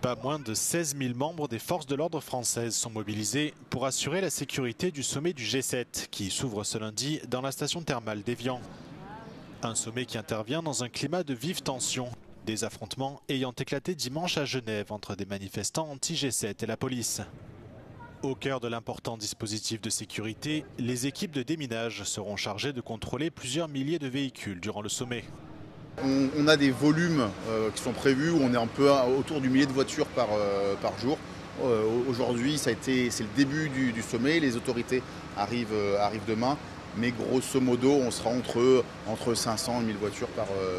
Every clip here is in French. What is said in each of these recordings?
Pas moins de 16 000 membres des forces de l'ordre françaises sont mobilisés pour assurer la sécurité du sommet du G7 qui s'ouvre ce lundi dans la station thermale d'Évian. Un sommet qui intervient dans un climat de vive tension, des affrontements ayant éclaté dimanche à Genève entre des manifestants anti-G7 et la police. Au cœur de l'important dispositif de sécurité, les équipes de déminage seront chargées de contrôler plusieurs milliers de véhicules durant le sommet. On a des volumes qui sont prévus, où on est un peu autour du millier de voitures par jour. Aujourd'hui, c'est le début du sommet, les autorités arrivent demain, mais grosso modo, on sera entre 500 et 1000 voitures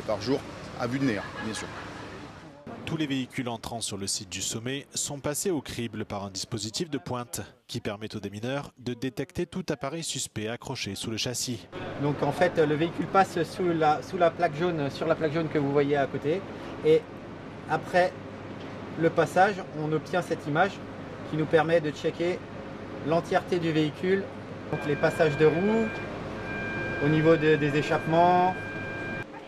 par jour, à vue de nez, bien sûr. Tous les véhicules entrant sur le site du sommet sont passés au crible par un dispositif de pointe qui permet aux démineurs de détecter tout appareil suspect accroché sous le châssis. Donc en fait, le véhicule passe sous la plaque jaune, sur la plaque jaune que vous voyez à côté. Et après le passage, on obtient cette image qui nous permet de checker l'entièreté du véhicule. Donc les passages de roues, au niveau des échappements.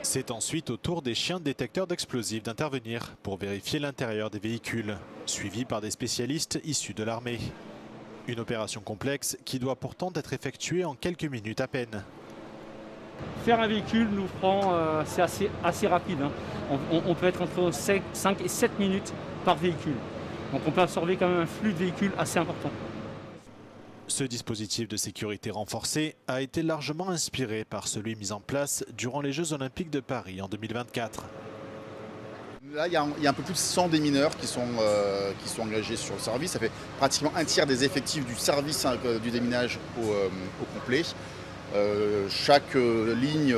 C'est ensuite au tour des chiens détecteurs d'explosifs d'intervenir pour vérifier l'intérieur des véhicules, suivis par des spécialistes issus de l'armée. Une opération complexe qui doit pourtant être effectuée en quelques minutes à peine. Faire un véhicule nous prend, c'est assez rapide. Hein. On peut être entre 5 et 7 minutes par véhicule. Donc on peut absorber quand même un flux de véhicules assez important. Ce dispositif de sécurité renforcé a été largement inspiré par celui mis en place durant les Jeux Olympiques de Paris en 2024. Là, il y a un peu plus de 100 démineurs qui sont engagés sur le service. Ça fait pratiquement un tiers des effectifs du service du déminage au complet. Chaque ligne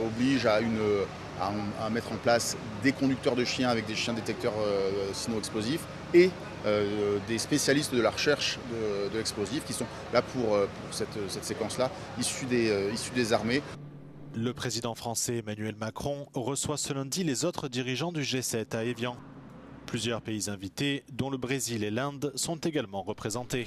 oblige à mettre en place des conducteurs de chiens avec des chiens détecteurs sino-explosifs et des spécialistes de la recherche de l'explosif qui sont là pour cette séquence-là, issus des armées. Le président français Emmanuel Macron reçoit ce lundi les autres dirigeants du G7 à Évian. Plusieurs pays invités, dont le Brésil et l'Inde, sont également représentés.